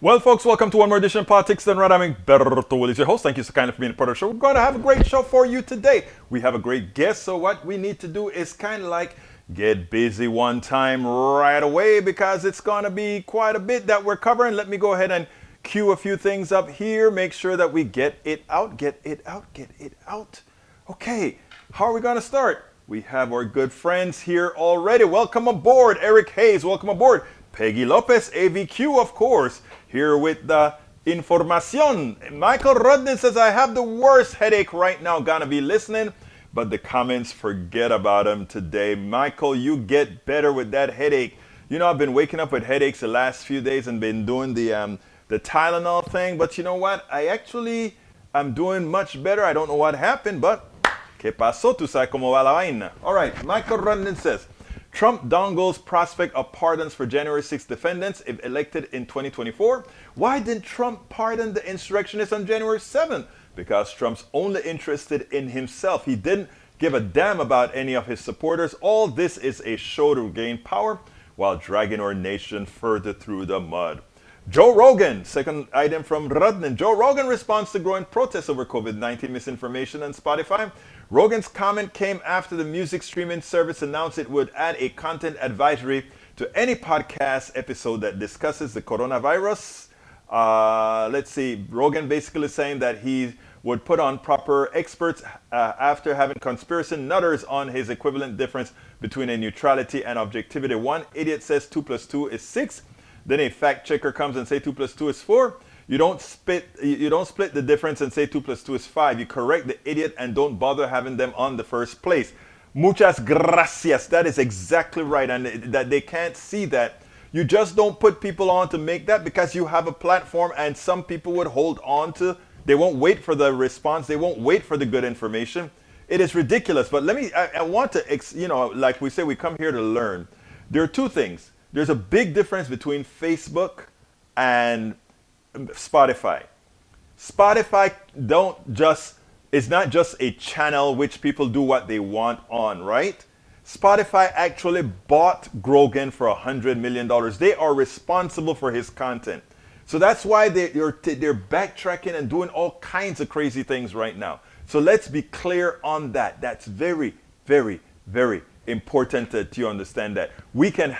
Well, folks, welcome to one more edition of Politics Done Right. I'm Berto Willis, your host. Thank you so kindly for being a part of the show. We're going to have a great show for you today. We have a great guest, so what we need to do is kind of like get busy one time right away because it's going to be quite a bit that we're covering. Let me go ahead and cue a few things up here. Make sure that we get it out, get it out, get it out. Okay, how are we going to start? We have our good friends here already. Welcome aboard, Eric Hayes. Welcome aboard. Peggy Lopez, AVQ, of course, here with the information. Michael Rudden says, I have the worst headache right now. Gonna be listening, but the comments, forget about them today. Michael, you get better with that headache. You know, I've been waking up with headaches the last few days and been doing the Tylenol thing, but you know what? I'm doing much better. I don't know what happened, but ¿qué pasó? Tú sabes cómo va la vaina. All right, Michael Rudden says, Trump dongles prospect of pardons for January 6 defendants if elected in 2024. Why didn't Trump pardon the insurrectionists on January 7? Because Trump's only interested in himself. He didn't give a damn about any of his supporters. All this is a show to gain power while dragging our nation further through the mud. Joe Rogan, second item from Rudnan. Joe Rogan responds to growing protests over COVID-19 misinformation on Spotify. Rogan's comment came after the music streaming service announced it would add a content advisory to any podcast episode that discusses the coronavirus. Let's see, Rogan basically saying that he would put on proper experts after having conspiracy nutters on his equivalent difference between a neutrality and objectivity. One idiot says 2 plus 2 is 6. Then a fact checker comes and say 2 plus 2 is 4. You don't split the difference and say 2 plus 2 is 5. You correct the idiot and don't bother having them on the first place. Muchas gracias. That is exactly right. And that they can't see that. You just don't put people on to make that because you have a platform and some people would hold on to. They won't wait for the response. They won't wait for the good information. It is ridiculous. But I want to, like we say, we come here to learn. There are two things. There's a big difference between Facebook and Spotify. Spotify is not just a channel which people do what they want on, right? Spotify actually bought Grogan for $100 million. They are responsible for his content. So that's why they're backtracking and doing all kinds of crazy things right now. So let's be clear on that. That's very, very, very important that you understand that. We can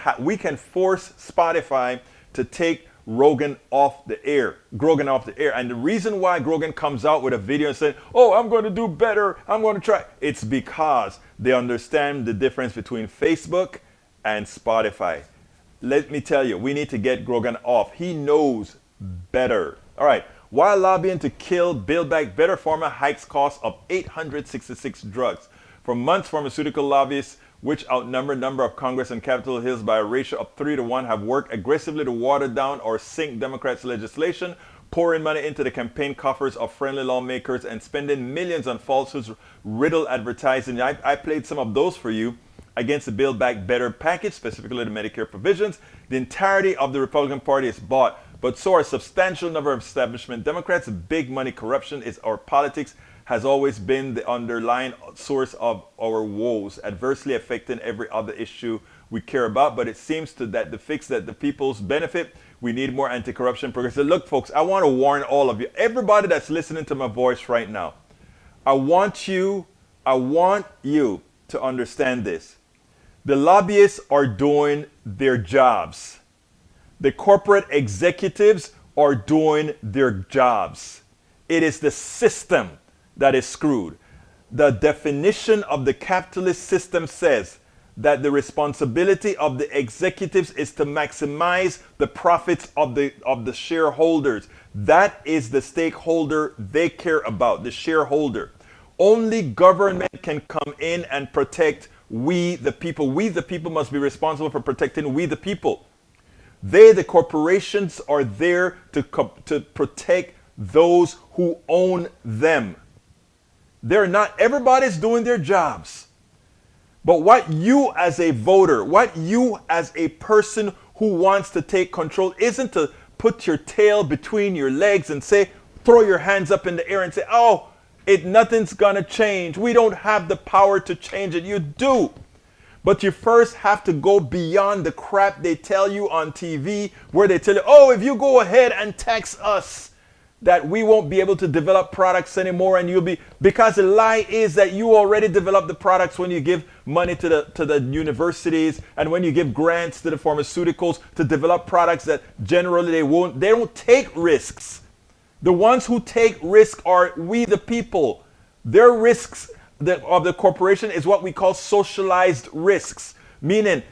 force Spotify to take Grogan off the air. And the reason why Grogan comes out with a video and saying, oh, I'm going to do better, I'm going to try, it's because they understand the difference between Facebook and Spotify. Let me tell you, we need to get Grogan off. He knows better. All right. While lobbying to kill Build Back Better, Pharma hikes cost of 866 drugs. For months, pharmaceutical lobbyists, which outnumber number of Congress and Capitol Hills by a ratio of 3 to 1, have worked aggressively to water down or sink Democrats' legislation, pouring money into the campaign coffers of friendly lawmakers and spending millions on falsehoods, riddled advertising. I played some of those for you against the Build Back Better package, specifically the Medicare provisions. The entirety of the Republican Party is bought, but so are a substantial number of establishment Democrats. Big money corruption is our politics, has always been the underlying source of our woes, adversely affecting every other issue we care about. But it seems that the fix that the people's benefit, we need more anti-corruption progress. Look, folks, I want to warn all of you, everybody that's listening to my voice right now, I want you to understand this. The lobbyists are doing their jobs. The corporate executives are doing their jobs. It is the system that is screwed. The definition of the capitalist system says that the responsibility of the executives is to maximize the profits of the shareholders. That is the stakeholder they care about, the shareholder. Only government can come in and protect we the people. We the people must be responsible for protecting we the people. They, the corporations, are there to protect those who own them. They're not, everybody's doing their jobs. But what you as a voter, what you as a person who wants to take control isn't to put your tail between your legs and say, throw your hands up in the air and say, oh, nothing's gonna change. We don't have the power to change it. You do. But you first have to go beyond the crap they tell you on TV, where they tell you, oh, if you go ahead and tax us, that we won't be able to develop products anymore, and you'll be, because the lie is that you already develop the products when you give money to the universities and when you give grants to the pharmaceuticals to develop products that generally they don't take risks. The ones who take risks are we the people. Their risks of the corporation is what we call socialized risks, meaning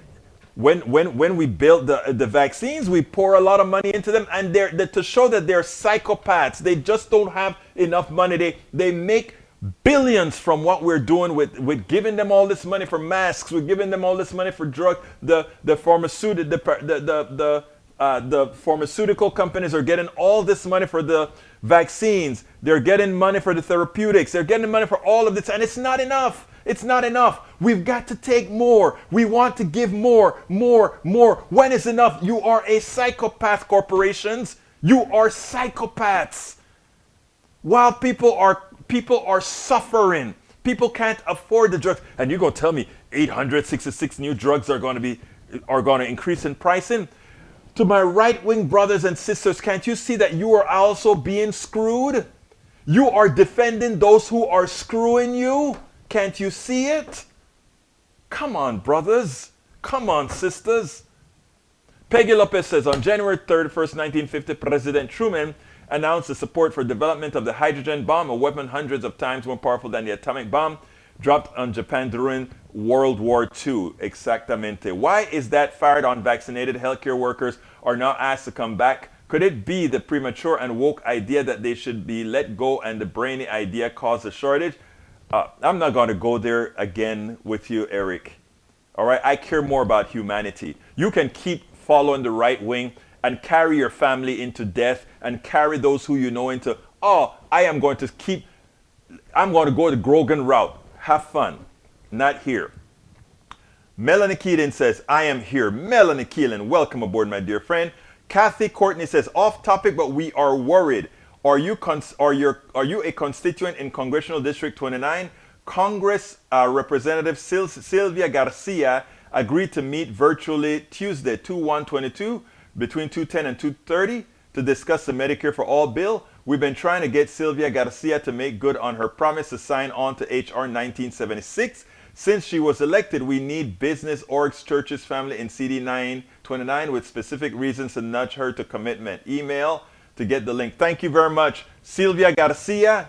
when we build the vaccines, we pour a lot of money into them, and they're to show that they're psychopaths. They just don't have enough money. They make billions from what we're doing with giving them all this money for masks. We're giving them all this money for drug. The pharmaceutical companies are getting all this money for the vaccines. They're getting money for the therapeutics. They're getting money for all of this, and it's not enough. It's not enough. We've got to take more. We want to give more. When is enough? You are a psychopath, corporations. You are psychopaths. While people are suffering, people can't afford the drugs, and you're gonna tell me 866 new drugs are going to increase in pricing? To my right-wing brothers and sisters, can't you see that you are also being screwed? You are defending those who are screwing you. Can't you see it? Come on, brothers. Come on, sisters. Peggy Lopez says, on January 31st, 1950, President Truman announced the support for development of the hydrogen bomb, a weapon hundreds of times more powerful than the atomic bomb dropped on Japan during World War II. Exactamente. Why is that fired on vaccinated healthcare workers are now asked to come back? Could it be the premature and woke idea that they should be let go and the brainy idea caused a shortage? I'm not going to go there again with you, Eric. All right, I care more about humanity. You can keep following the right wing and carry your family into death and carry those who you know into, oh, I'm going to go the Grogan route. Have fun. Not here. Melanie Keelan says, I am here. Melanie Keelan, welcome aboard, my dear friend. Kathy Courtney says, off topic, but we are worried. Are you a constituent in Congressional District 29? Congress Representative Sylvia Garcia agreed to meet virtually Tuesday, 2/1/22, between 2:10 and 2:30 to discuss the Medicare for All bill. We've been trying to get Sylvia Garcia to make good on her promise to sign on to H.R. 1976. Since she was elected, we need business, orgs, churches, family in CD 929 with specific reasons to nudge her to commitment. Email to get the link. Thank you very much. Sylvia Garcia,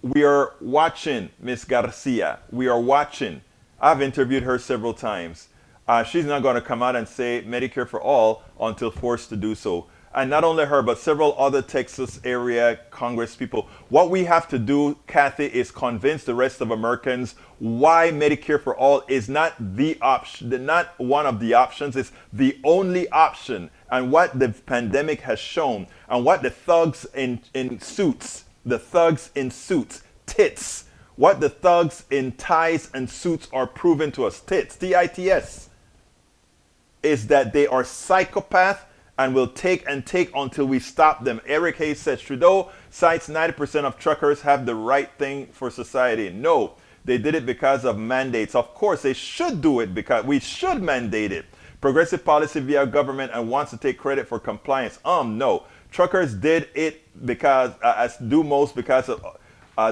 we are watching, Miss Garcia. We are watching. I've interviewed her several times. She's not going to come out and say Medicare for all until forced to do so. And not only her, but several other Texas area Congress people. What we have to do, Kathy, is convince the rest of Americans why Medicare for all is not the option, not one of the options, it's the only option. And what the pandemic has shown, and what the thugs in suits, tits, what the thugs in ties and suits are proving to us, tits, is that they are psychopaths and will take until we stop them. Eric Hayes says, Trudeau cites 90% of truckers have the right thing for society. No, they did it because of mandates. Of course, they should do it because we should mandate it. Progressive policy via government and wants to take credit for compliance. No. Truckers did it because, as do most, because of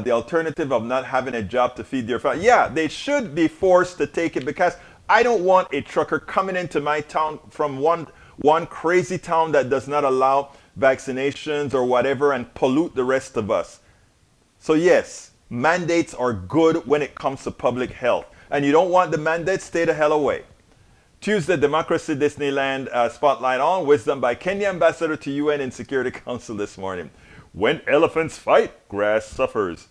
the alternative of not having a job to feed their family. Yeah, they should be forced to take it because I don't want a trucker coming into my town from one crazy town that does not allow vaccinations or whatever and pollute the rest of us. So yes, mandates are good when it comes to public health. And you don't want the mandates, stay the hell away. Tuesday, Democracy Disneyland spotlight on wisdom by Kenya ambassador to UN and Security Council this morning. When elephants fight, grass suffers.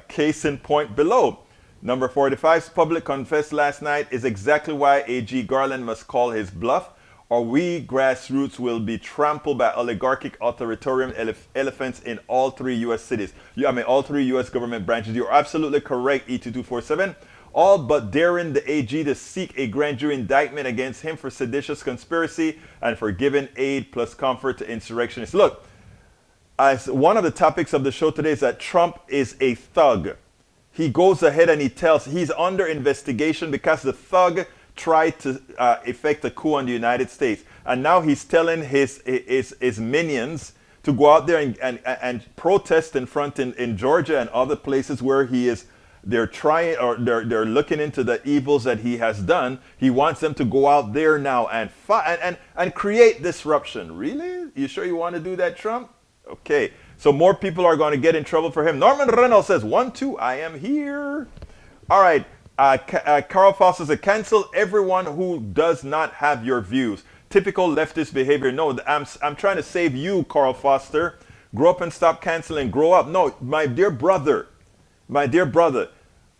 Case in point below. Number 45's public confessed last night is exactly why AG Garland must call his bluff, or we grassroots will be trampled by oligarchic authoritarian elephants in all three U.S. cities. All three U.S. government branches. You're absolutely correct, E2247. All but daring the AG to seek a grand jury indictment against him for seditious conspiracy and for giving aid plus comfort to insurrectionists. Look, as one of the topics of the show today is that Trump is a thug. he goes ahead and he tells he's under investigation because the thug tried to effect a coup on the United States, and now he's telling his minions to go out there and protest in front in Georgia and other places where he is. They're trying, or they're looking into the evils that he has done. He wants them to go out there now and create disruption. Really? You sure you want to do that, Trump? Okay. So more people are going to get in trouble for him. Norman Reynolds says, 1-2, I am here. All right. Carl Foster says, cancel everyone who does not have your views. Typical leftist behavior. No, I'm trying to save you, Carl Foster. Grow up and stop canceling. Grow up. No, my dear brother,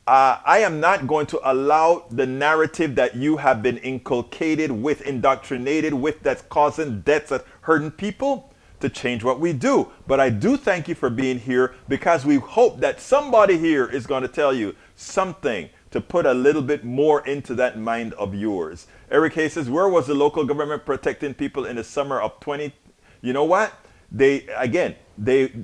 I am not going to allow the narrative that you have been inculcated with, indoctrinated with, that's causing deaths, that's hurting people, to change what we do. But I do thank you for being here, because we hope that somebody here is going to tell you something to put a little bit more into that mind of yours. Eric Hayes says, where was the local government protecting people in the summer of 20? You know what? They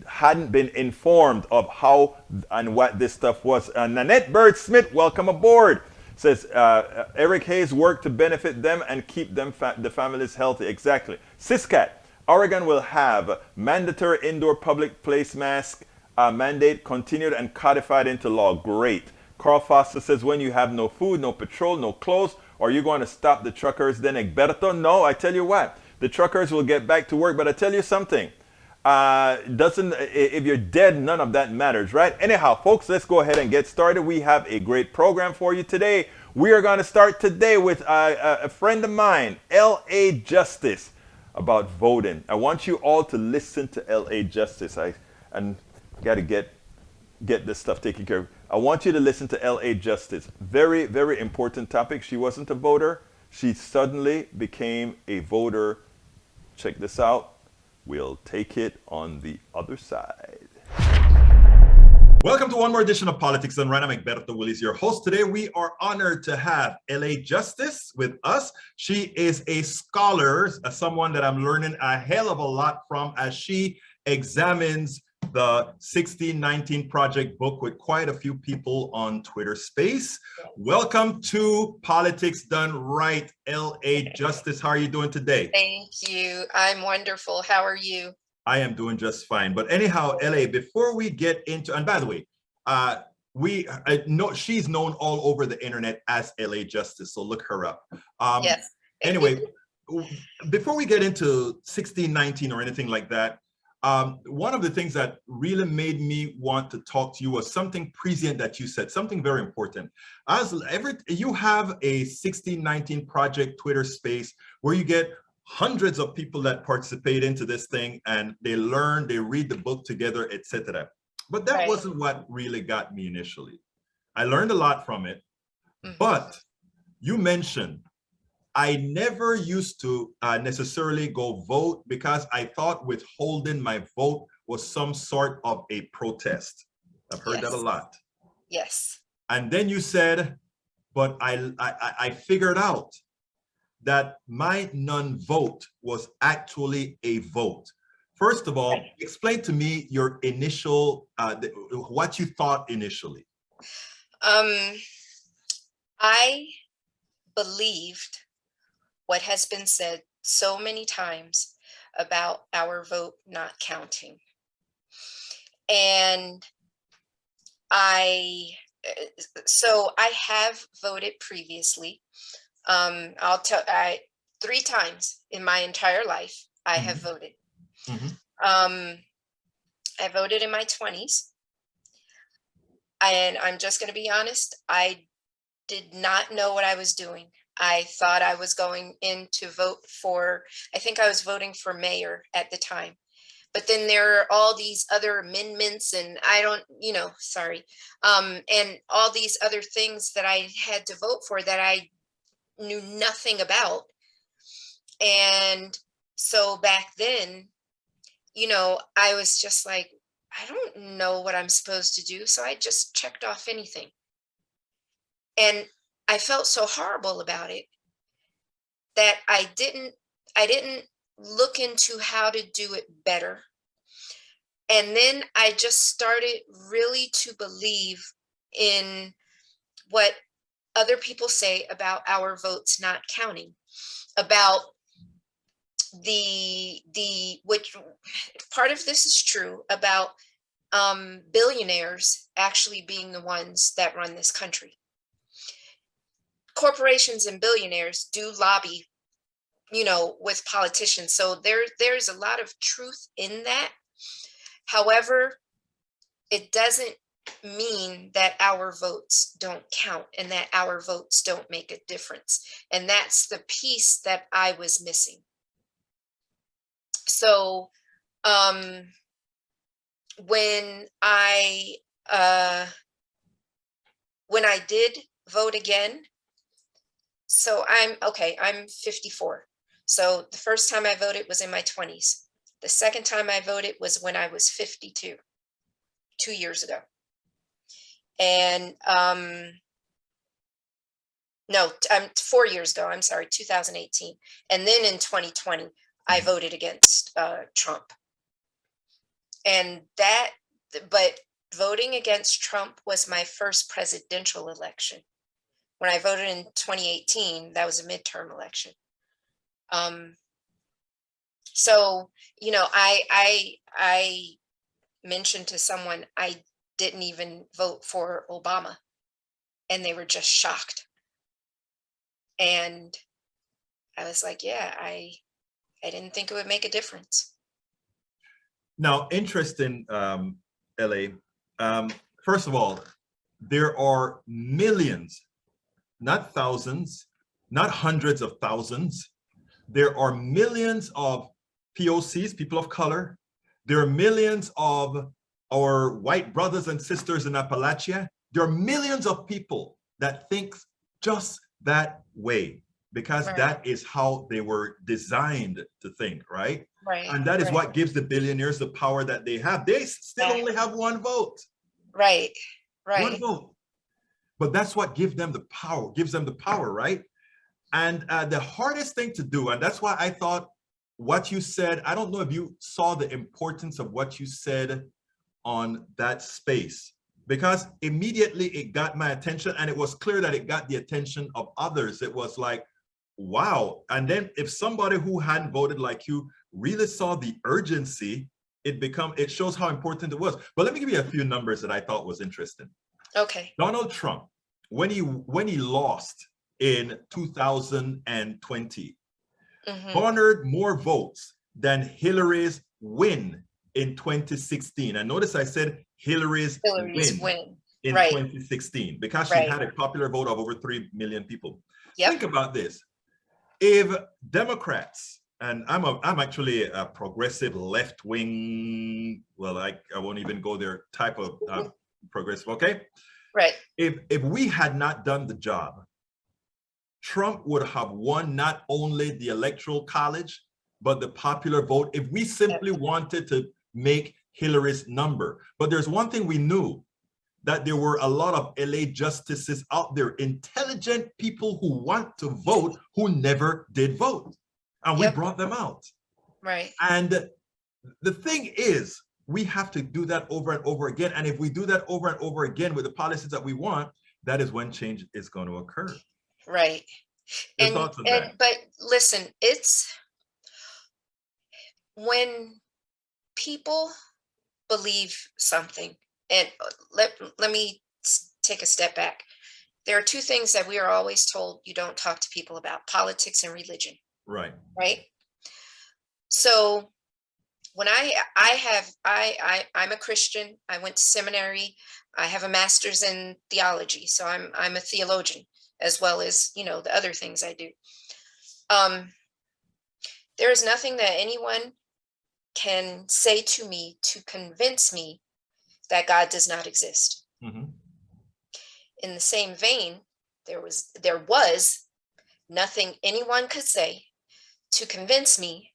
hadn't been informed of how and what this stuff was. Nanette Bird Smith, welcome aboard. Says, Eric Hayes worked to benefit them and keep them the families healthy. Exactly. Siscat, Oregon will have mandatory indoor public place mask mandate continued and codified into law. Great. Carl Foster says, when you have no food, no petrol, no clothes, are you going to stop the truckers then, Egberto? No, I tell you what. The truckers will get back to work, but I tell you something. If you're dead, none of that matters, right? Anyhow, folks, let's go ahead and get started. We have a great program for you today. We are going to start today with a friend of mine, L.A. Justice, about voting. I want you all to listen to L.A. Justice. I got to get this stuff taken care of. I want you to listen to L.A. Justice. Very, very important topic. She wasn't a voter. She suddenly became a voter. Check this out. We'll take it on the other side. Welcome to one more edition of Politics Done Right. I'm Egberto Willies, your host. Today, we are honored to have L.A. Justice with us. She is a scholar, someone that I'm learning a hell of a lot from as she examines the 1619 Project book with quite a few people on Twitter Space. Welcome to Politics Done Right, L.A. Justice. How are you doing today? Thank you. I'm wonderful. How are you? I am doing just fine. But anyhow, L.A., before we get into, and by the way, I know she's known all over the internet as L.A. Justice, so look her up. Yes. Anyway, before we get into 1619 or anything like that, one of the things that really made me want to talk to you was something prescient that you said, something very important. You have a 1619 Project Twitter space where you get hundreds of people that participate into this thing, and they learn, they read the book together, etc. But that wasn't what really got me initially. I learned a lot from it, but you mentioned I never used to necessarily go vote because I thought withholding my vote was some sort of a protest. I've heard that a lot. Yes. And then you said, but I figured out that my non-vote was actually a vote. First of all, explain to me your initial, what you thought initially. I believed what has been said so many times about our vote not counting. And so I have voted previously. I'll tell 3 times in my entire life I have voted. I voted in my 20s, and I'm just going to be honest, I did not know what I was doing. I thought I was going in to vote for, I think I was voting for mayor at the time. But then there are all these other amendments, and I don't, and all these other things that I had to vote for that I knew nothing about. And so back then, I was just like, I don't know what I'm supposed to do. So I just checked off anything. And I felt so horrible about it that I didn't look into how to do it better. And then I just started really to believe in what other people say about our votes not counting, about which part of this is true about billionaires actually being the ones that run this country. Corporations and billionaires do lobby, with politicians. So there's a lot of truth in that. However, it doesn't mean that our votes don't count and that our votes don't make a difference. And that's the piece that I was missing. So when I did vote again, so I'm 54. So the first time I voted was in my 20s. The second time I voted was when I was 52, 2 years ago. And no, 4 years ago, I'm sorry, 2018. And then in 2020, I voted against Trump. But voting against Trump was my first presidential election. When I voted in 2018, that was a midterm election. So, I mentioned to someone I didn't even vote for Obama, and they were just shocked. And I was like, yeah, I didn't think it would make a difference. Now, interesting, LA. First of all, there are millions, not thousands, not hundreds of thousands. There are millions of POCs, people of color. There are millions of our white brothers and sisters in Appalachia. There are millions of people that think just that way, because Right. that is how they were designed to think, right? Right. And that is right. what gives the billionaires the power that they have. They still only have one vote. Right. Right. One vote. But that's what gives them the power, right? And the hardest thing to do, and that's why I thought what you said, I don't know if you saw the importance of what you said on that space, because immediately it got my attention, and it was clear that it got the attention of others. It was like, wow. And then if somebody who hadn't voted like you really saw the urgency, it shows how important it was. But let me give you a few numbers that I thought was interesting. Okay. Donald Trump, when he lost in 2020, garnered more votes than Hillary's win in 2016. And notice I said Hillary's win in 2016, because she had a popular vote of over 3 million people. Yep. Think about this. If Democrats, and I'm actually a progressive left-wing, well, I won't even go there, type of progressive, okay? Right. If we had not done the job, Trump would have won not only the electoral college, but the popular vote, if we simply wanted to make Hillary's number. But there's one thing we knew, that there were a lot of LA justices out there, intelligent people who want to vote, who never did vote. And we brought them out. Right. And the thing is, we have to do that over and over again. And if we do that over and over again with the policies that we want, that is when change is going to occur. Right. Your thoughts on that? But listen, it's when people believe something, and let me take a step back. There are two things that we are always told you don't talk to people about: politics and religion. Right. Right. So when I'm a Christian, I went to seminary, I have a master's in theology, so I'm a theologian, as well as, the other things I do. There is nothing that anyone can say to me to convince me that God does not exist. Mm-hmm. In the same vein, there was nothing anyone could say to convince me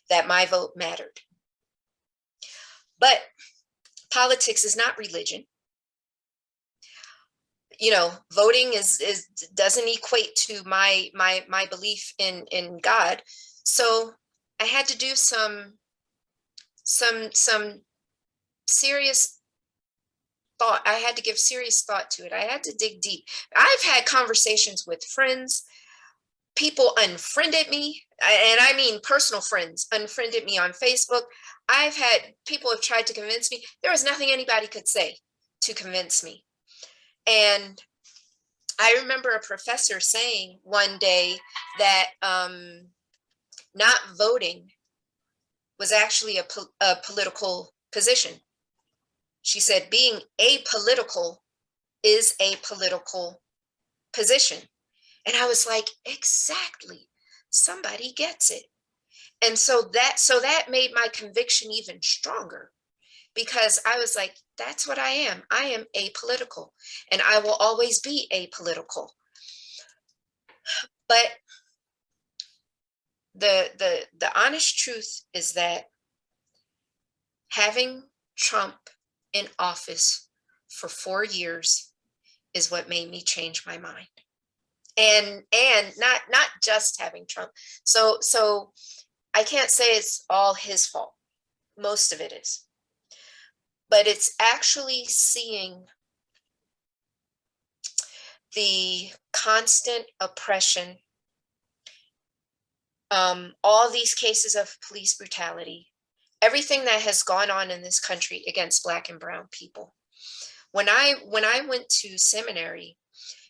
that my vote mattered. But politics is not religion. Voting doesn't equate to my belief in God. So I had to do some serious thought. I had to give serious thought to it. I had to dig deep. I've had conversations with friends. People unfriended me, and I mean personal friends unfriended me on Facebook. I've had people have tried to convince me. There was nothing anybody could say to convince me. And I remember a professor saying one day that not voting was actually a political position. She said being apolitical is a political position. And I was like, exactly. Somebody gets it. And so that made my conviction even stronger, because I was like, that's what I am. I am apolitical, and I will always be apolitical. But the honest truth is that having Trump in office for 4 years is what made me change my mind. And not just having Trump. So I can't say it's all his fault. Most of it is. But it's actually seeing the constant oppression, all these cases of police brutality, everything that has gone on in this country against Black and brown people. When I went to seminary,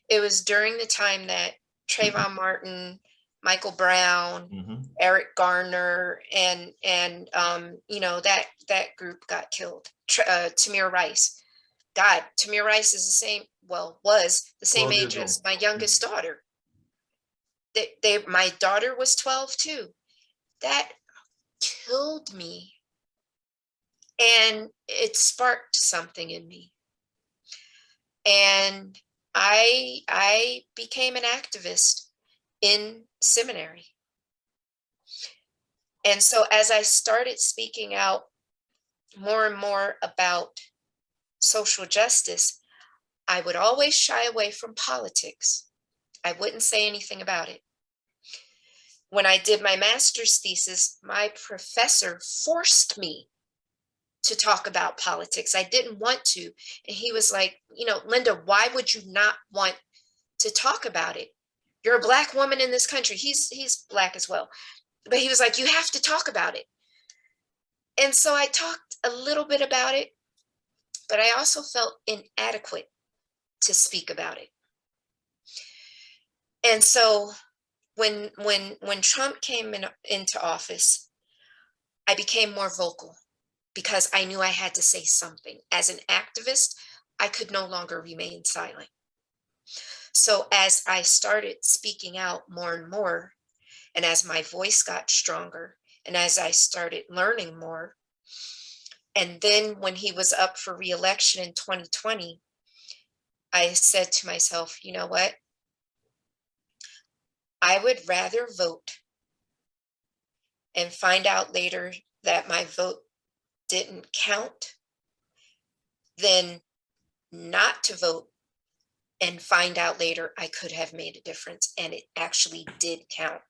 it was during the time that Trayvon Martin, Michael Brown, Eric Garner, and that group got killed. Tamir Rice. God, Tamir Rice is was the same age as my youngest daughter. My daughter was 12 too. That killed me, and it sparked something in me. And I became an activist in seminary. And so as I started speaking out more and more about social justice, I would always shy away from politics. I wouldn't say anything about it. When I did my master's thesis, my professor forced me to talk about politics. I didn't want to. And he was like, Linda, why would you not want to talk about it? You're a Black woman in this country. He's Black as well. But he was like, you have to talk about it. And so I talked a little bit about it, but I also felt inadequate to speak about it. And so when Trump came into office, I became more vocal, because I knew I had to say something. As an activist, I could no longer remain silent. So as I started speaking out more and more, and as my voice got stronger, and as I started learning more, and then when he was up for re-election in 2020, I said to myself, you know what? I would rather vote and find out later that my vote didn't count than not to vote and find out later I could have made a difference, and it actually did count.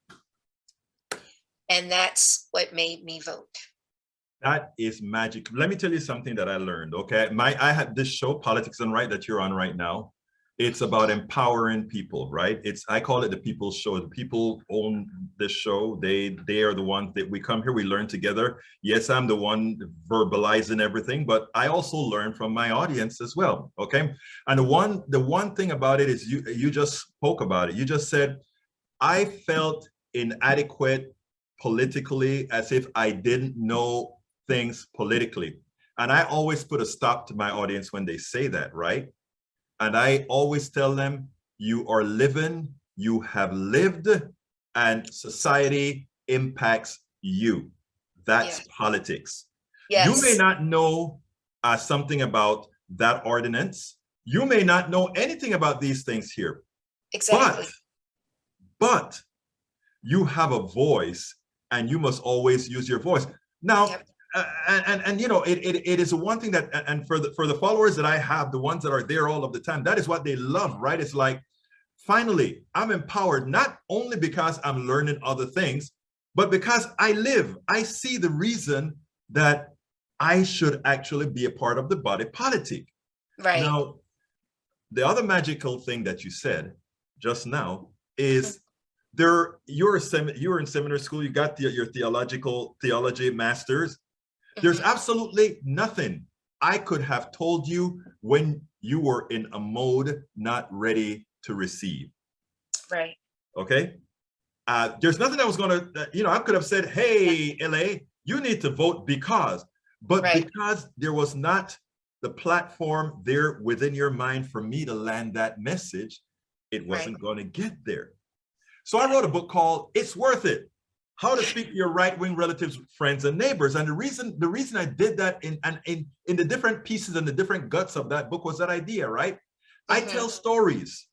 And that's what made me vote. That is magic. Let me tell you something that I learned, okay? I had this show, Politics Done Right, that you're on right now. It's about empowering people, right? I call it the people's show. The people own this show. They are the ones that we come here, we learn together. Yes, I'm the one verbalizing everything, but I also learn from my audience as well, okay? And the one thing about it is you just spoke about it. You just said, I felt inadequate politically, as if I didn't know things politically. And I always put a stop to my audience when they say that, right? And I always tell them, you are living, you have lived, and society impacts you. That's politics. Yes. You may not know something about that ordinance. You may not know anything about these things here. Exactly. But you have a voice, and you must always use your voice. Now, it is one thing that, and for the followers that I have, the ones that are there all of the time, that is what they love, right? It's like, finally, I'm empowered, not only because I'm learning other things, but because I see the reason that I should actually be a part of the body politic. Right. Now, the other magical thing that you said just now is you're in seminary school, you got your theology masters. There's Mhm. absolutely nothing I could have told you when you were in a mode not ready to receive. Right. Okay. There's nothing I was going to, I could have said, hey, LA, you need to vote but Right. because there was not the platform there within your mind for me to land that message, it Right. wasn't going to get there. So I wrote a book called It's Worth It: How to Speak to Your Right-Wing Relatives, Friends, and Neighbors. And the reason I did that in the different pieces and the different guts of that book was that idea, right? I Mhm. tell stories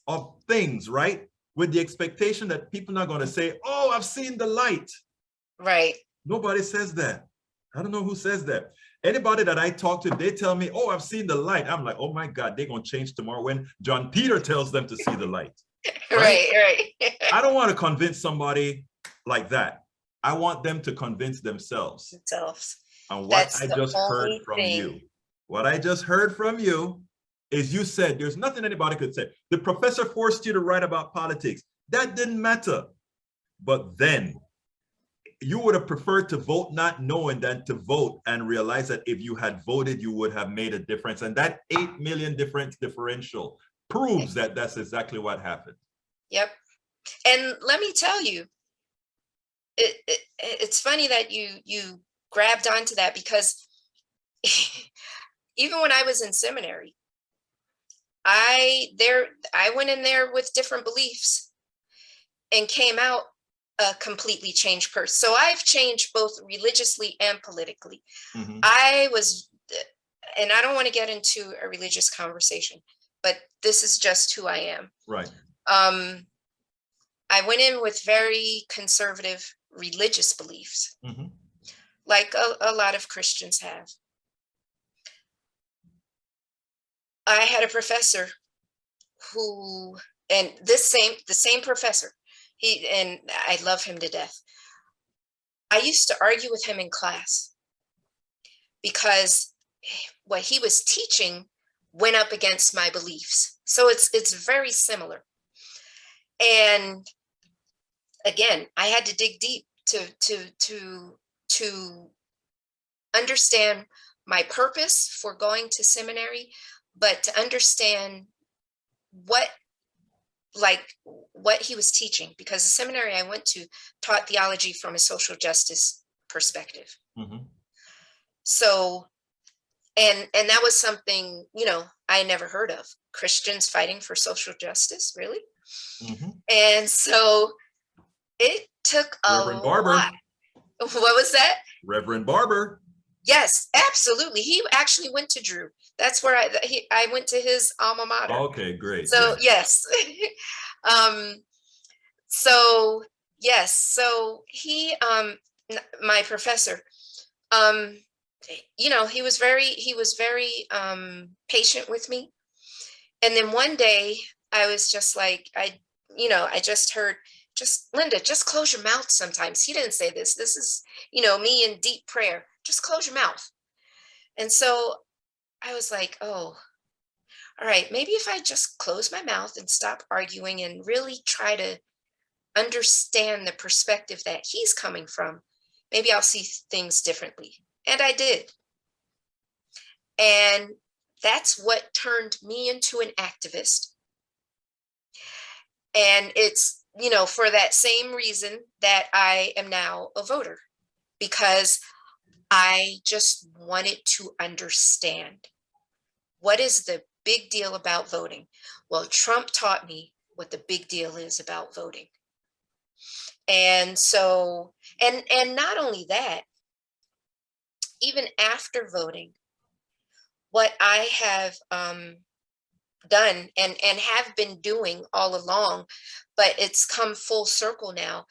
of things, right? With the expectation that people are not going to say, oh, I've seen the light. Right. Nobody says that. I don't know who says that. Anybody that I talk to, they tell me, oh, I've seen the light. I'm like, oh my God, they're going to change tomorrow when John Peter tells them to see the light, right? Right. Right. I don't want to convince somebody like that. I want them to convince themselves Themselves. on what That's I the just heard only from you. thing. What I just heard from you is you said there's nothing anybody could say. The professor forced you to write about politics. That didn't matter. But then you would have preferred to vote not knowing than to vote and realize that if you had voted, you would have made a difference. And that 8 million differential proves that that's exactly what happened. Yep. And let me tell you, it's funny that you grabbed onto that, because even when I was in seminary, I went in there with different beliefs and came out a completely changed person. So I've changed both religiously and politically. Mhm. I was, and I don't want to get into a religious conversation, but this is just who I am. Right. Um, I went in with very conservative religious beliefs, Mhm. like a lot of Christians have. I had a professor who, and the same professor, and I love him to death. I used to argue with him in class because what he was teaching went up against my beliefs. So it's very similar. And again, I had to dig deep to understand my purpose for going to seminary, but to understand what like what he was teaching, because the seminary I went to taught theology from a social justice perspective. Mhm. So, and that was something, I never heard of. Christians fighting for social justice, really? Mhm. And so it took a Reverend lot. Barber. What was that? Reverend Barber. Yes, absolutely. He actually went to Drew. That's where I went to his alma mater. Okay, great, So great. yes. um, so yes, so my professor, um, he was very patient with me. And then one day I was just like, I just heard, just Linda, just close your mouth sometimes. He didn't say this. This is, me in deep prayer. Just close your mouth. And so I was like, oh, all right, maybe if I just close my mouth and stop arguing and really try to understand the perspective that he's coming from, maybe I'll see things differently. And I did. And that's what turned me into an activist. And it's, for that same reason that I am now a voter, because I just wanted to understand, what is the big deal about voting? Well, Trump taught me what the big deal is about voting. And so, and not only that, even after voting, what I have done and have been doing all along, but it's come full circle now,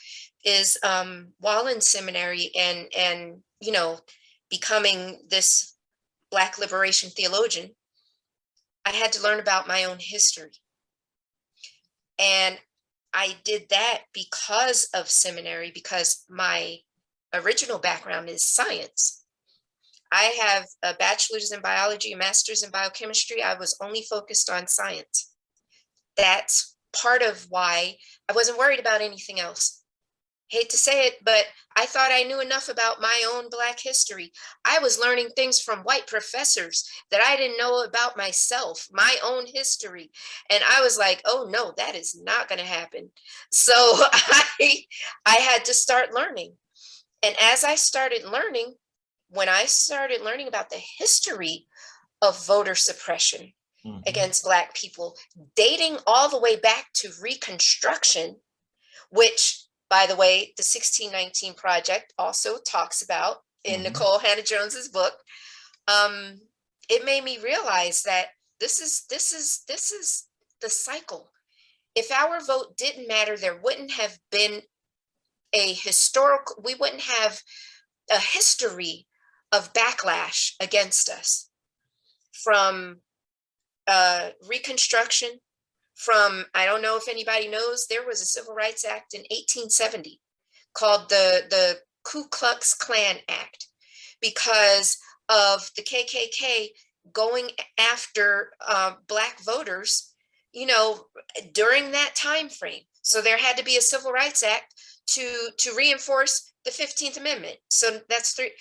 is while in seminary and becoming this Black liberation theologian, I had to learn about my own history. And I did that because of seminary, because my original background is science. I have a bachelor's in biology, a master's in biochemistry. I was only focused on science. That's part of why I wasn't worried about anything else. Hate to say it, but I thought I knew enough about my own Black history. I was learning things from white professors that I didn't know about myself, my own history. And I was like, oh no, that is not going to happen. So I had to start learning. And as I started learning, when I started learning about the history of voter suppression against Black people, dating all the way back to Reconstruction, which, by the way, the 1619 Project also talks about in Nicole Hannah Jones's book, it made me realize that this is the cycle. If our vote didn't matter, there wouldn't have been we wouldn't have a history of backlash against us from Reconstruction, from, I don't know if anybody knows, there was a Civil Rights Act in 1870 called the Ku Klux Klan Act, because of the KKK going after Black voters, during that time frame. So there had to be a Civil Rights Act to reinforce the 15th Amendment. So that's three.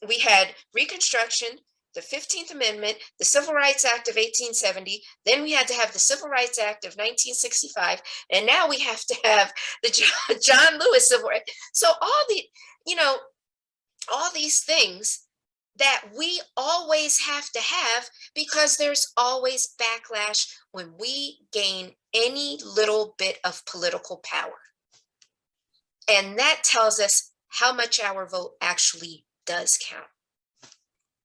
We had Reconstruction, the 15th Amendment, the Civil Rights Act of 1870, then we had to have the Civil Rights Act of 1965, and now we have to have the John Lewis Civil Rights. So all these things that we always have to have, because there's always backlash when we gain any little bit of political power. And that tells us how much our vote actually does count.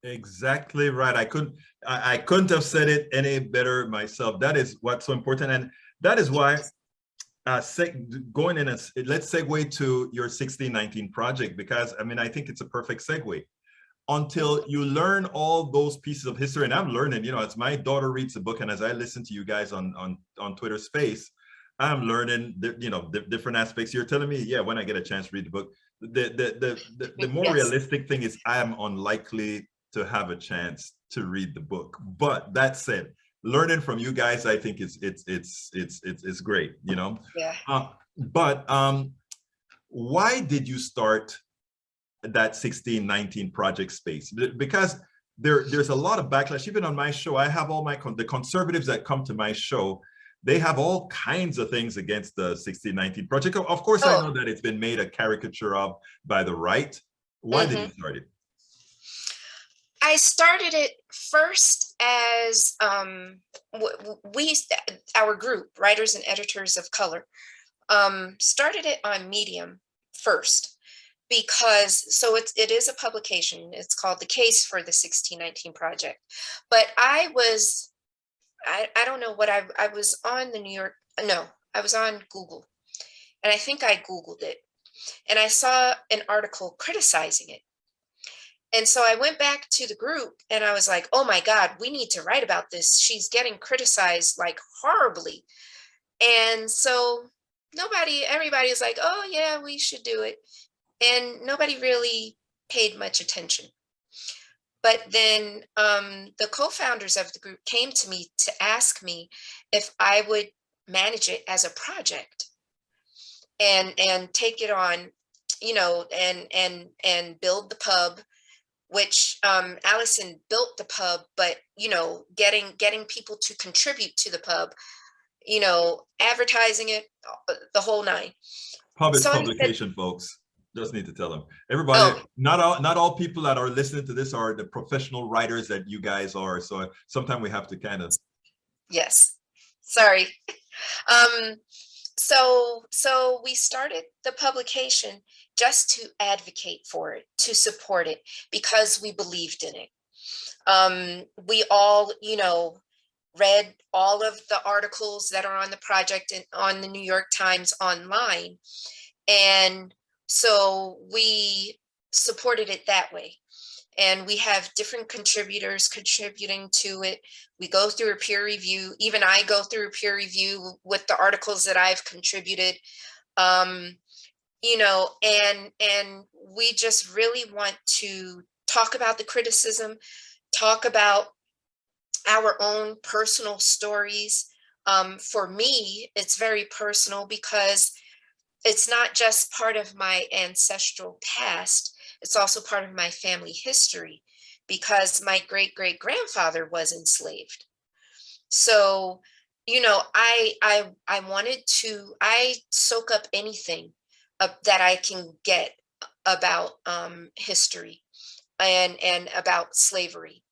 Exactly right. I couldn't have said it any better myself. That is what's so important. And that is why going in, let's segue to your 1619 project, because I think it's a perfect segue. Until you learn all those pieces of history, and I'm learning, as my daughter reads the book and as I listen to you guys on Twitter Space, I'm learning the different aspects. You're telling me, yeah, when I get a chance to read the book, the more realistic thing is I am unlikely to have a chance to read the book. But that said, learning from you guys, I think it's great, Yeah. But why did you start that 1619 project space? Because there's a lot of backlash. Even on my show, I have all the conservatives that come to my show, they have all kinds of things against the 1619 project. Of course, I know that it's been made a caricature of by the right. Why did you start it? I started it first as our group, Writers and Editors of Color, started it on Medium first, because it is a publication. It's called The Case for the 1619 Project. But I don't know what I was on I was on Google, and I think I Googled it, and I saw an article criticizing it. And so I went back to the group and I was like, oh my God, we need to write about this. She's getting criticized like horribly. And so everybody is like, oh yeah, we should do it. And nobody really paid much attention. But then the co-founders of the group came to me to ask me if I would manage it as a project and take it on, and build the pub, which Allison built the pub, but getting people to contribute to the pub, advertising it, the whole nine. Pub is publication, folks. Just need to tell them. Everybody, not all people that are listening to this are the professional writers that you guys are. So sometimes we have to kind of. Yes, sorry. So we started the publication just to advocate for it, to support it, because we believed in it. We all, read all of the articles that are on the project and on the New York Times online. And so we supported it that way. And we have different contributors contributing to it. We go through a peer review. Even I go through a peer review with the articles that I've contributed. And we just really want to talk about the criticism, talk about our own personal stories. For me, it's very personal because it's not just part of my ancestral past, it's also part of my family history because my great great grandfather was enslaved. So, I wanted to I soak up anything that I can get about history and about slavery.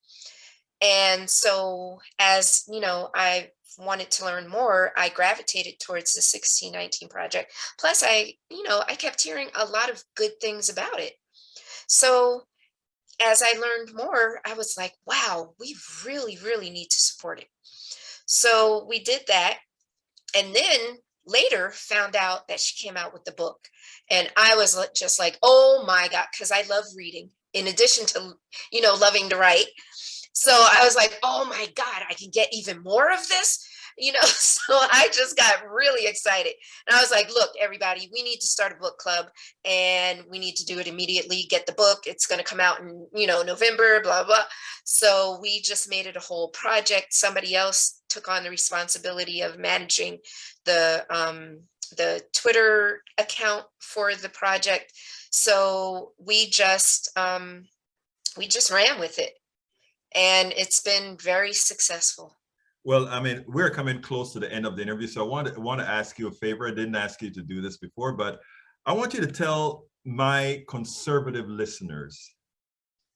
And so, as I wanted to learn more, I gravitated towards the 1619 project. Plus, I kept hearing a lot of good things about it. So, as I learned more, I was like, wow, we really, really need to support it. So we did that. And then later found out that she came out with the book. And I was just like, oh my God, because I love reading in addition to, loving to write. So I was like, oh my God, I can get even more of this. So I just got really excited. And I was like, look, everybody, we need to start a book club and we need to do it immediately. Get the book. It's going to come out in, November, blah, blah. So we just made it a whole project. Somebody else took on the responsibility of managing the Twitter account for the project. So we just ran with it. And it's been very successful. Well, I mean, we're coming close to the end of the interview, so I want to ask you a favor. I didn't ask you to do this before, but I want you to tell my conservative listeners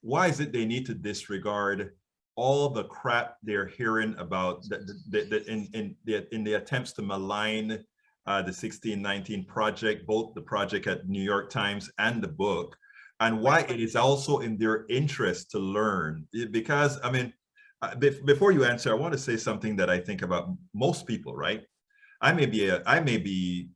why is it they need to disregard all the crap they're hearing about in the attempts to malign the 1619 project, both the project at New York Times and the book, and why it is also in their interest to learn. Because, I mean, before you answer, I want to say something that I think about most people, right? I may be,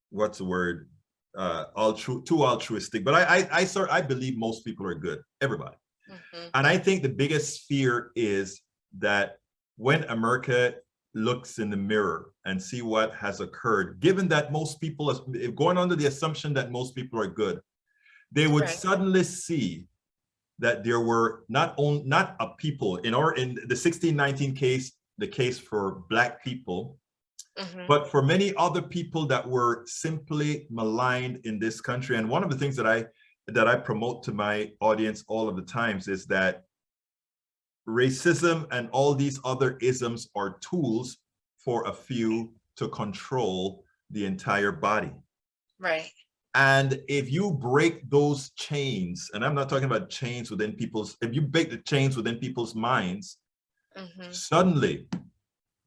what's the word? Too altruistic, but I believe most people are good, everybody. Mm-hmm. And I think the biggest fear is that when America looks in the mirror and see what has occurred, given that most people, if going under the assumption that most people are good, they would suddenly see that there were not a people in the 1619 case, the case for Black people, but for many other people that were simply maligned in this country. And one of the things that I promote to my audience all of the times is that racism and all these other isms are tools for a few to control the entire body. Right. And if you break those chains, and I'm not talking about chains within if you break the chains within people's minds, suddenly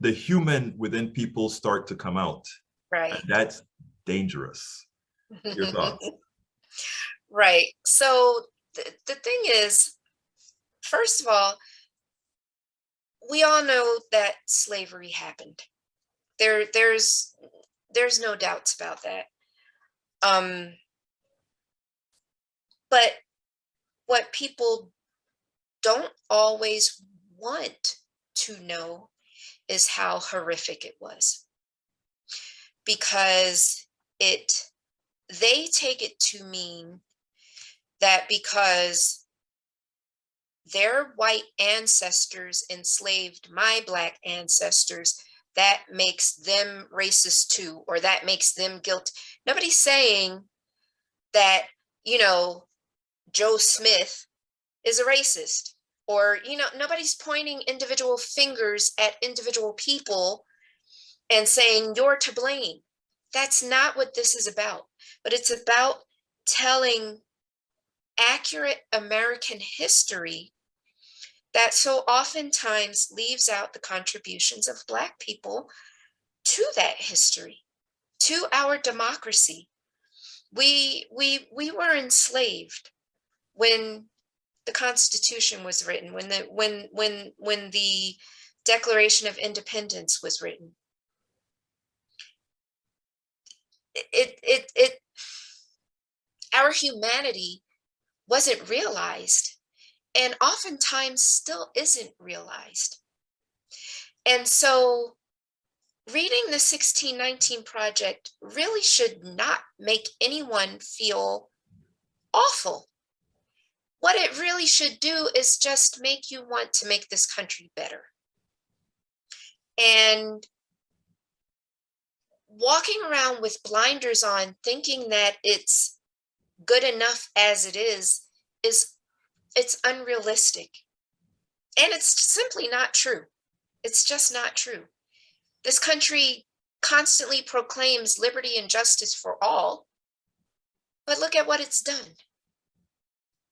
the human within people start to come out. Right. And that's dangerous. Your thoughts? Right. So the thing is, first of all, we all know that slavery happened. There's no doubts about that. But what people don't always want to know is how horrific it was, because they take it to mean that because their white ancestors enslaved my Black ancestors, that makes them racist too, or that makes them guilty. Nobody's saying that, Joe Smith is a racist, or, nobody's pointing individual fingers at individual people and saying you're to blame. That's not what this is about. But it's about telling accurate American history that so oftentimes leaves out the contributions of Black people to that history, to our democracy. We were enslaved when the Constitution was written, when the Declaration of Independence was written. Our humanity wasn't realized, and oftentimes still isn't realized. And so reading the 1619 Project really should not make anyone feel awful. what it really should do is just make you want to make this country better. And walking around with blinders on, thinking that it's good enough as it is it's unrealistic. And it's simply not true. It's just not true. This country constantly proclaims liberty and justice for all, but look at what it's done.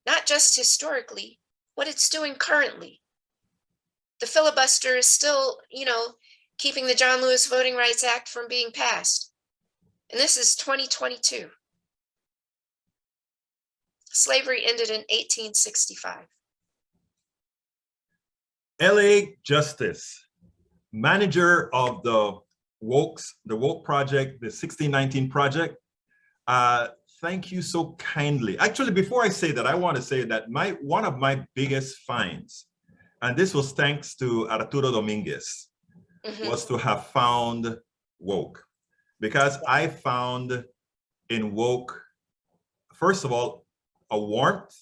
Not just historically, what it's doing currently. The filibuster is still, keeping the John Lewis Voting Rights Act from being passed. And this is 2022. Slavery ended in 1865. L.A. Justice, manager of the Woke Project, the 1619 Project. Thank you so kindly. Actually, before I say that, I want to say that one of my biggest finds, and this was thanks to Arturo Dominguez, was to have found Woke. Because I found in Woke, first of all, a warmth.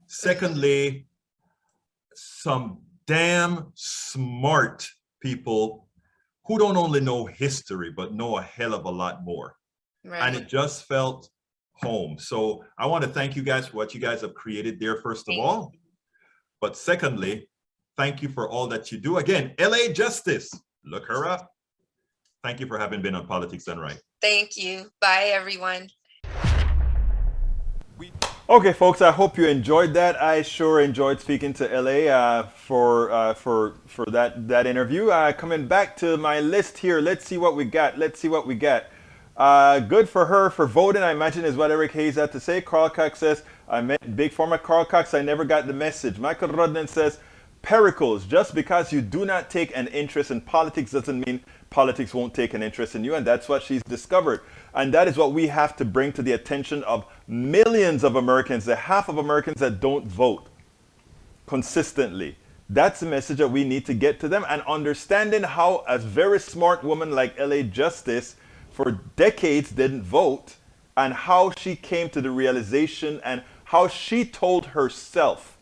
Secondly, some damn smart people who don't only know history, but know a hell of a lot more. Right. And it just felt home. So I want to thank you guys for what you guys have created there, first of all. But secondly, thank you for all that you do. Again, LA Justice, look her up. Thank you for having been on Politics Done Right. Thank you. Bye, everyone. Okay, folks, I hope you enjoyed that. I sure enjoyed speaking to LA for that interview. Coming back to my list here, let's see what we got. Good for her for voting, I imagine, is what Eric Hayes had to say. Carl Cox says, I met Big Pharma. Carl Cox, I never got the message. Michael Rudnan says, Pericles, just because you do not take an interest in politics doesn't mean politics won't take an interest in you, and that's what she's discovered. And that is what we have to bring to the attention of millions of Americans, the half of Americans that don't vote consistently. That's the message that we need to get to them, and understanding how a very smart woman like LA Justice for decades didn't vote, and how she came to the realization and how she told herself.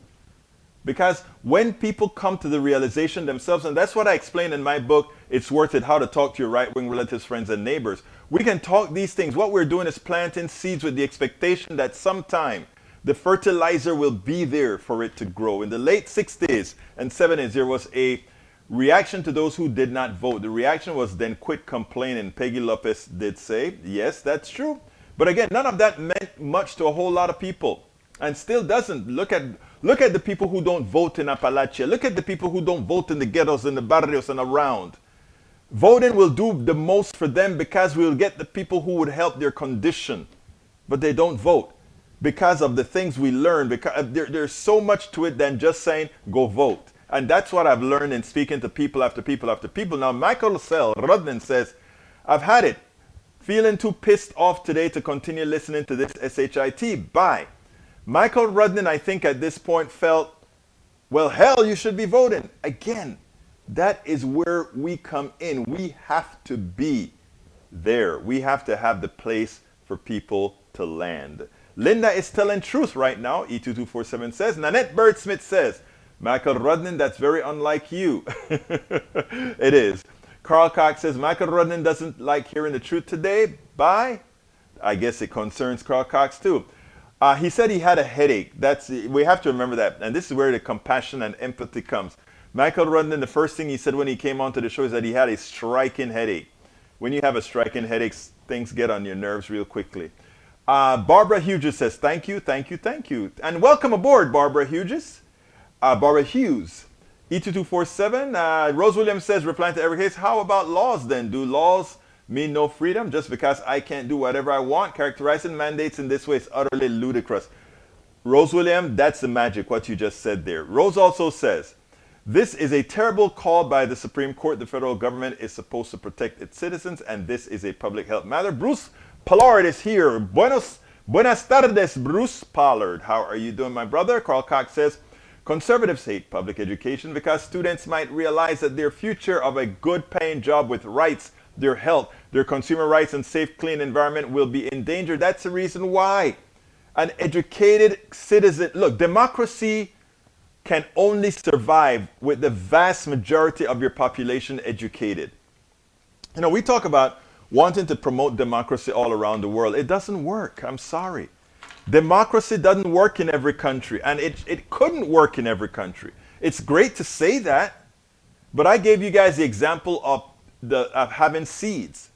Because when people come to the realization themselves, and that's what I explain in my book, It's Worth It, How to Talk to Your Right-Wing Relatives, Friends, and Neighbors. We can talk these things. What we're doing is planting seeds with the expectation that sometime the fertilizer will be there for it to grow. In the late 60s and 70s, there was a reaction to those who did not vote. The reaction was then quit complaining. Peggy Lopez did say, yes, that's true. But again, none of that meant much to a whole lot of people. And still doesn't. Look at the people who don't vote in Appalachia. Look at the people who don't vote in the ghettos, in the barrios, and around. Voting will do the most for them because we'll get the people who would help their condition. But they don't vote because of the things we learn. Because there's so much to it than just saying, go vote. And that's what I've learned in speaking to people after people after people. Now, Michael Rudnan says, I've had it. Feeling too pissed off today to continue listening to this SHIT. Bye. Michael Rudnan, I think at this point felt, well, hell, you should be voting. Again, that is where we come in. We have to be there. We have to have the place for people to land. Linda is telling truth right now, E2247 says. Nanette Bird Smith says, Michael Rudnan, that's very unlike you. It is. Carl Cox says, Michael Rudnan doesn't like hearing the truth today. Bye. I guess it concerns Carl Cox too. He said he had a headache. We have to remember that. And this is where the compassion and empathy comes. Michael Rudnan, the first thing he said when he came onto the show is that he had a striking headache. When you have a striking headache, things get on your nerves real quickly. Barbara Hughes says, thank you. And welcome aboard, Barbara Hughes. Barbara Hughes. E2247. Rose Williams says, replying to Eric Hayes, how about laws then? Do laws mean no freedom just because I can't do whatever I want? Characterizing mandates in this way is utterly ludicrous. Rose Williams, that's the magic, what you just said there. Rose also says, this is a terrible call by the Supreme Court. The federal government is supposed to protect its citizens, and this is a public health matter. Bruce Pollard is here. Buenas tardes, Bruce Pollard. How are you doing, my brother? Carl Cox says, conservatives hate public education because students might realize that their future of a good paying job with rights, their health, their consumer rights, and safe, clean environment will be in danger. That's the reason why. An educated citizen. Look, democracy can only survive with the vast majority of your population educated. You know, we talk about wanting to promote democracy all around the world. It doesn't work. I'm sorry. Democracy doesn't work in every country, and it couldn't work in every country. It's great to say that, but I gave you guys the example of having seeds.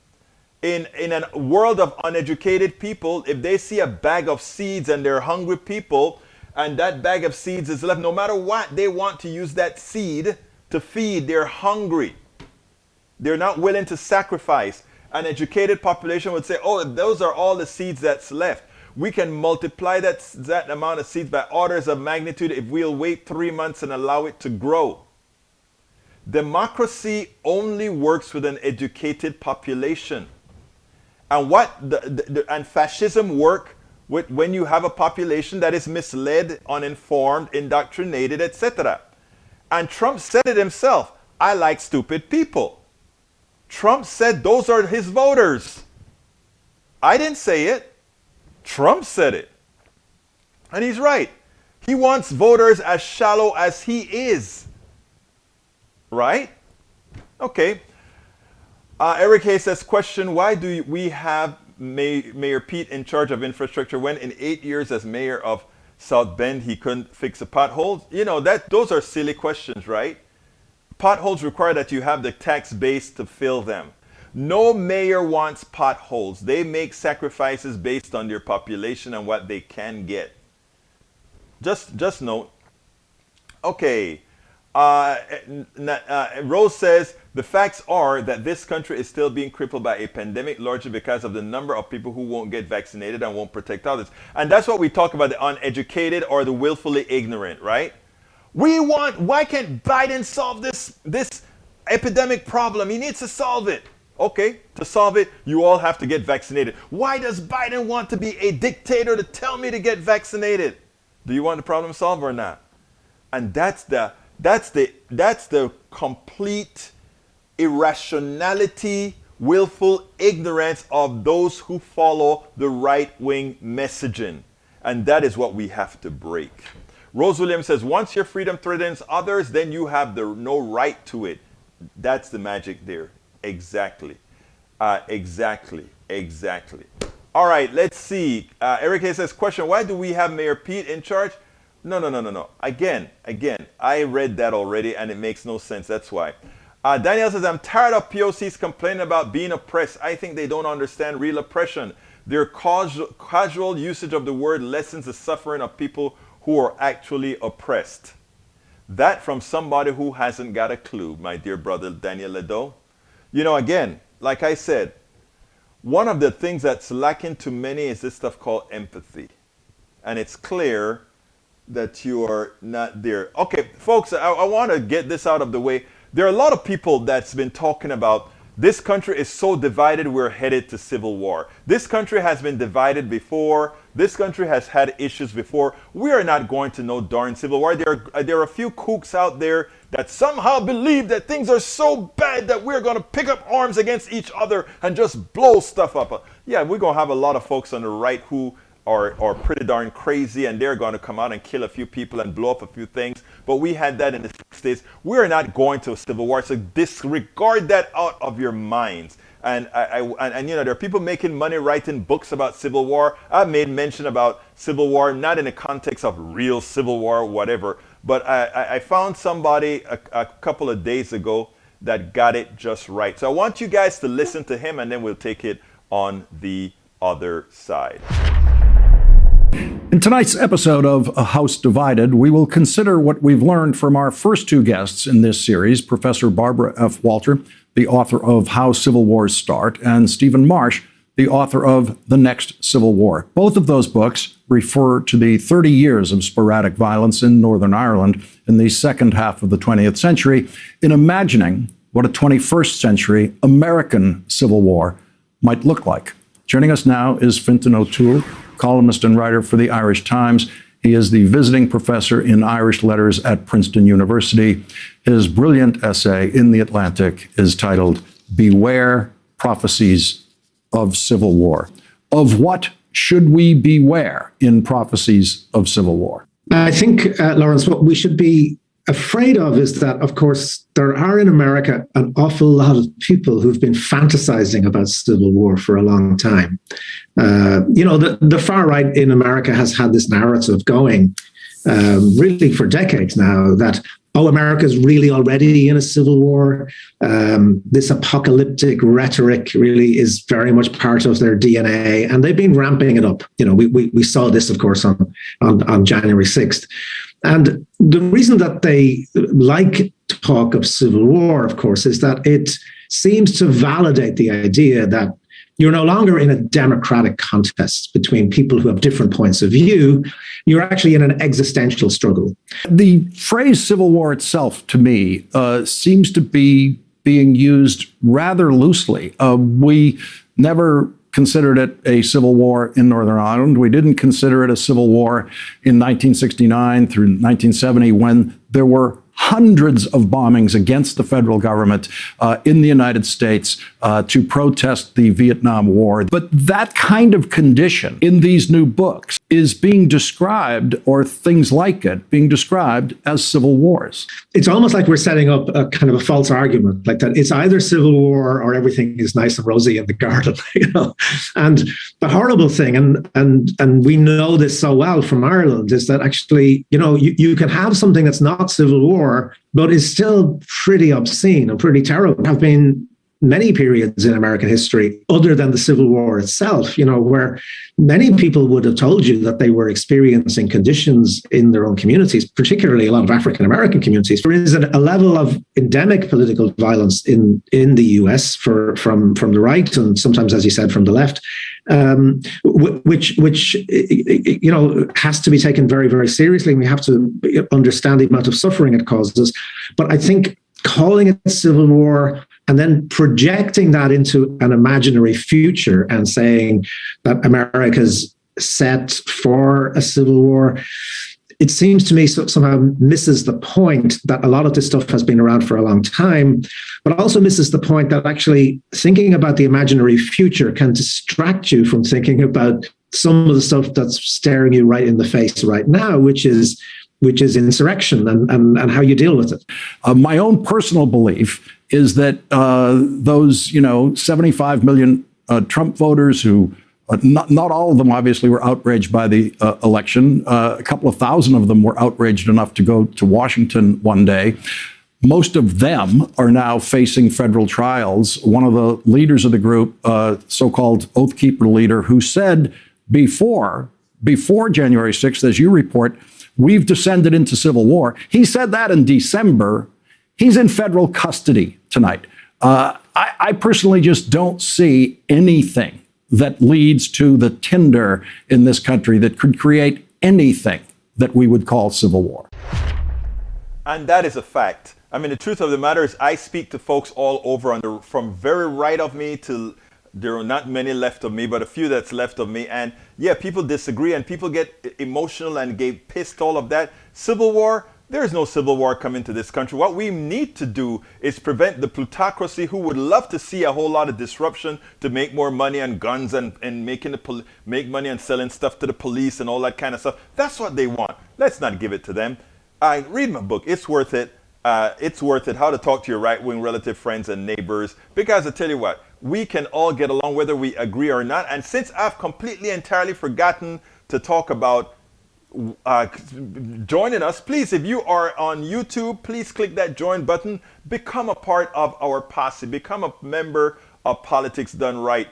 In a world of uneducated people, if they see a bag of seeds and they're hungry people, and that bag of seeds is left, no matter what, they want to use that seed to feed. They're hungry. They're not willing to sacrifice. An educated population would say, oh, those are all the seeds that's left. We can multiply that amount of seeds by orders of magnitude if we'll wait 3 months and allow it to grow. Democracy only works with an educated population. And and fascism work with when you have a population that is misled, uninformed, indoctrinated, etc. And Trump said it himself, I like stupid people. Trump said those are his voters. I didn't say it. Trump said it. And he's right. He wants voters as shallow as he is. Right? Okay. Eric Hayes says, question, why do we have Mayor Pete in charge of infrastructure when in 8 years as mayor of South Bend he couldn't fix the potholes? You know, those are silly questions, right? Potholes require that you have the tax base to fill them. No mayor wants potholes. They make sacrifices based on their population and what they can get. Just note. Okay. Rose says, the facts are that this country is still being crippled by a pandemic, largely because of the number of people who won't get vaccinated and won't protect others. And that's what we talk about, the uneducated or the willfully ignorant, right? Why can't Biden solve this epidemic problem? He needs to solve it. Okay, to solve it, you all have to get vaccinated. Why does Biden want to be a dictator to tell me to get vaccinated? Do you want the problem solved or not? And that's the complete irrationality, willful ignorance of those who follow the right-wing messaging. And that is what we have to break. Rose Williams says, once your freedom threatens others, then you have no right to it. That's the magic there. Exactly. Exactly. All right, let's see. Eric Hayes says, question, why do we have Mayor Pete in charge? No. Again, I read that already and it makes no sense. That's why. Daniel says, I'm tired of POCs complaining about being oppressed. I think they don't understand real oppression. Their casual usage of the word lessens the suffering of people who are actually oppressed. That from somebody who hasn't got a clue, my dear brother Daniel Ledo. You know, again, like I said, one of the things that's lacking to many is this stuff called empathy. And it's clear that you are not there. Okay, folks, I want to get this out of the way. There are a lot of people that's been talking about this country is so divided we're headed to civil war. This country has been divided before. This country has had issues before. We are not going to no darn civil war. There are a few kooks out there that somehow believe that things are so bad that we're going to pick up arms against each other and just blow stuff up. Yeah, we're going to have a lot of folks on the right who are pretty darn crazy, and they're going to come out and kill a few people and blow up a few things. But we had that in the States. We're not going to a civil war, so disregard that out of your minds. And you know, there are people making money writing books about civil war. I've made mention about civil war, not in the context of real civil war or whatever, but I found somebody a couple of days ago that got it just right. So I want you guys to listen to him, and then we'll take it on the other side. In tonight's episode of A House Divided, we will consider what we've learned from our first two guests in this series, Professor Barbara F. Walter, the author of How Civil Wars Start, and Stephen Marsh, the author of The Next Civil War. Both of those books refer to the 30 years of sporadic violence in Northern Ireland in the second half of the 20th century in imagining what a 21st century American Civil War might look like. Joining us now is Fintan O'Toole, columnist and writer for the Irish Times. He is the visiting professor in Irish letters at Princeton University. His brilliant essay in The Atlantic is titled Beware Prophecies of Civil War. Of what should we beware in prophecies of civil war? I think, Lawrence, what we should be afraid of is that, of course, there are in America an awful lot of people who've been fantasizing about civil war for a long time. The far right in America has had this narrative going really for decades now that, America's really already in a civil war. This apocalyptic rhetoric really is very much part of their DNA, and they've been ramping it up. We saw this, of course, on January 6th. And the reason that they like talk of civil war, of course, is that it seems to validate the idea that you're no longer in a democratic contest between people who have different points of view. You're actually in an existential struggle. The phrase civil war itself, to me, seems to be being used rather loosely. We never considered it a civil war in Northern Ireland. We didn't consider it a civil war in 1969 through 1970 when there were hundreds of bombings against the federal government in the United States to protest the Vietnam War. But that kind of condition in these new books is being described, or things like it being described, as civil wars. It's almost like we're setting up a kind of a false argument, like that it's either civil war or everything is nice and rosy in the garden, And the horrible thing, and we know this so well from Ireland, is that actually, you can have something that's not civil war, but is still pretty obscene and pretty terrible. There have been many periods in American history other than the Civil War itself, where many people would have told you that they were experiencing conditions in their own communities, particularly a lot of African American communities. There is a level of endemic political violence in the US from the right, and sometimes, as you said, from the left, which has to be taken very, very seriously. And we have to understand the amount of suffering it causes. But I think calling it civil war and then projecting that into an imaginary future and saying that America's set for a civil war, it seems to me somehow misses the point that a lot of this stuff has been around for a long time, but also misses the point that actually thinking about the imaginary future can distract you from thinking about some of the stuff that's staring you right in the face right now, which is insurrection and how you deal with it. My own personal belief is that those 75 million Trump voters who not all of them obviously were outraged by the election. A couple of thousand of them were outraged enough to go to Washington one day. Most of them are now facing federal trials. One of the leaders of the group, so-called Oath Keeper leader, who said before January 6th, as you report, we've descended into civil war. He said that in December. He's in federal custody tonight. I personally just don't see anything that leads to the tinder in this country that could create anything that we would call civil war. And that is a fact. I mean, the truth of the matter is I speak to folks all over from very right of me to there are not many left of me, but a few that's left of me. And yeah, people disagree and people get emotional and get pissed, all of that. Civil war, there is no civil war coming to this country. What we need to do is prevent the plutocracy who would love to see a whole lot of disruption to make more money on guns and make money on selling stuff to the police and all that kind of stuff. That's what they want. Let's not give it to them. Read my book. It's worth it. It's worth it. How to talk to your right-wing relative friends and neighbors. Because I tell you what, we can all get along whether we agree or not. And since I've completely entirely forgotten to talk about joining us, please, if you are on YouTube, please click that join button. Become a part of our posse. Become a member of Politics Done Right.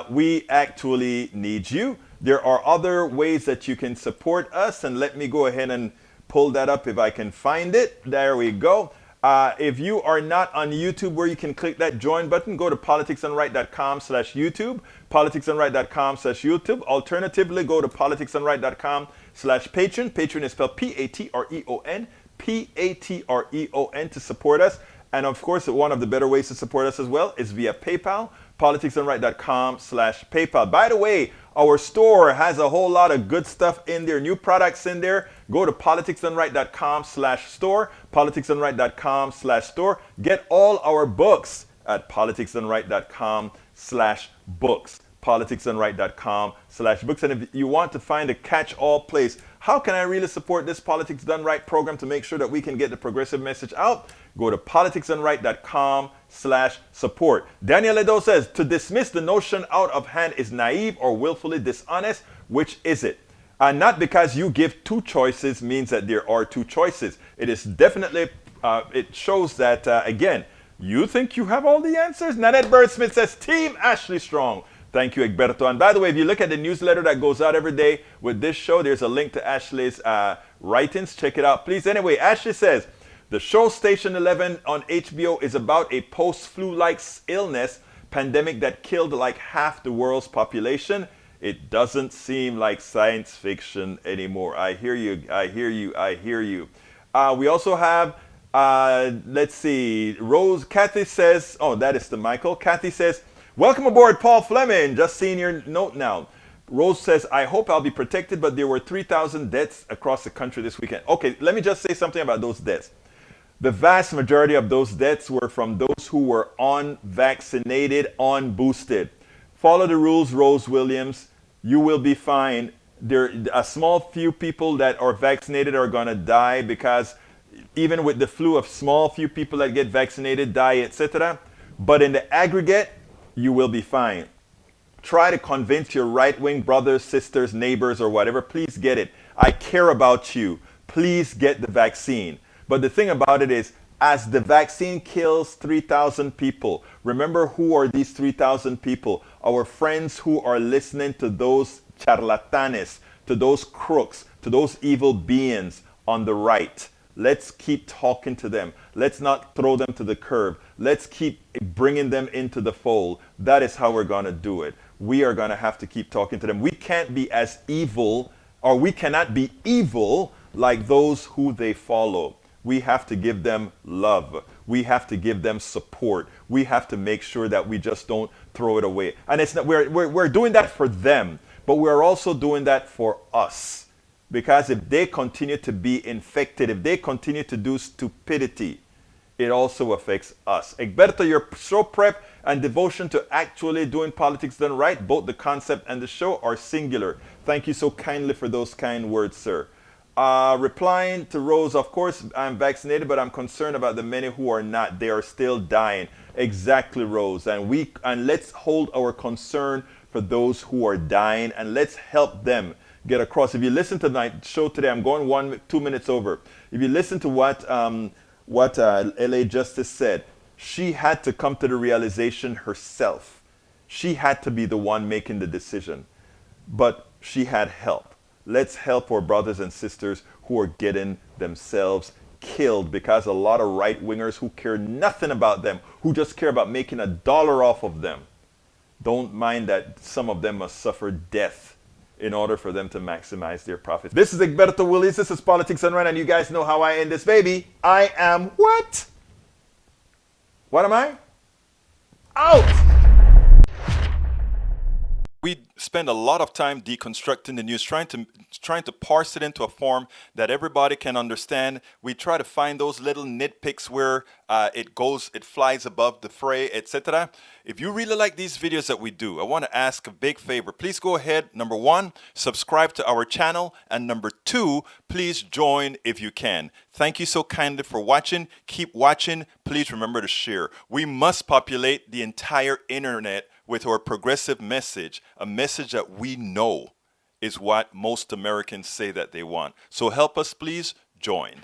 We actually need you. There are other ways that you can support us, and let me go ahead and pull that up if I can find it. There we go. If you are not on YouTube where you can click that join button, go to politicsdoneright.com/YouTube, politicsdoneright.com/YouTube. Alternatively, go to politicsdoneright.com/Patreon. Patreon is spelled Patreon, Patreon to support us. And of course, one of the better ways to support us as well is via PayPal, politicsdoneright.com/PayPal. By the way, our store has a whole lot of good stuff in there, new products in there. Go to politicsdoneright.com/store, politicsdoneright.com/store. Get all our books at politicsdoneright.com/books. politicsdoneright.com/books. And if you want to find a catch-all place, how can I really support this Politics Done Right program to make sure that we can get the progressive message out? Go to politicsdoneright.com/support. Daniel Edo says, to dismiss the notion out of hand is naive or willfully dishonest. Which is it? Not because you give two choices means that there are two choices. It is definitely, it shows that, again, you think you have all the answers? Nanette Birdsmith says, Team Ashley Strong. Thank you, Egberto. And by the way, if you look at the newsletter that goes out every day with this show, there's a link to Ashley's writings. Check it out, please. Anyway, Ashley says, the show Station 11 on HBO is about a post-flu-like illness pandemic that killed like half the world's population. It doesn't seem like science fiction anymore. I hear you. I hear you. I hear you. We also have, let's see, Rose. Kathy says, oh, that is to Michael. Kathy says, welcome aboard, Paul Fleming. Just seeing your note now. Rose says, I hope I'll be protected, but there were 3,000 deaths across the country this weekend. Okay, let me just say something about those deaths. The vast majority of those deaths were from those who were unvaccinated, unboosted. Follow the rules, Rose Williams. You will be fine. There, a small few people that are vaccinated are going to die because even with the flu, a small few people that get vaccinated die, etc. But in the aggregate, you will be fine. Try to convince your right-wing brothers, sisters, neighbors, or whatever. Please get it. I care about you. Please get the vaccine. But the thing about it is, as the vaccine kills 3,000 people, remember who are these 3,000 people? Our friends who are listening to those charlatanes, to those crooks, to those evil beings on the right. Let's keep talking to them. Let's not throw them to the curb. Let's keep bringing them into the fold. That is how we're going to do it. We are going to have to keep talking to them. We can't be as evil, or we cannot be evil like those who they follow. We have to give them love. We have to give them support. We have to make sure that we just don't throw it away. And it's not, we're doing that for them, but we're also doing that for us. Because if they continue to be infected, if they continue to do stupidity, it also affects us. Egberto, your show prep and devotion to actually doing Politics Done Right, both the concept and the show, are singular. Thank you so kindly for those kind words, sir. Replying to Rose, of course, I'm vaccinated, but I'm concerned about the many who are not. They are still dying. Exactly, Rose. And let's hold our concern for those who are dying, and let's help them get across. If you listen to my show today, I'm going 2 minutes over. If you listen to what LA Justice said, she had to come to the realization herself. She had to be the one making the decision, but she had help. Let's help our brothers and sisters who are getting themselves killed, because a lot of right-wingers who care nothing about them, who just care about making $1 off of them, don't mind that some of them must suffer death in order for them to maximize their profits. This is Egberto Willies. This is Politics Done Right, and you guys know how I end this baby. I am what? What am I? Out! We spend a lot of time deconstructing the news, trying to parse it into a form that everybody can understand. We try to find those little nitpicks where it flies above the fray, etc. If you really like these videos that we do, I want to ask a big favor. Please go ahead, number 1, subscribe to our channel, and number 2, please join if you can. Thank you so kindly for watching. Keep watching. Please remember to share. We must populate the entire internet with our progressive message, a message that we know is what most Americans say that they want. So help us, please join.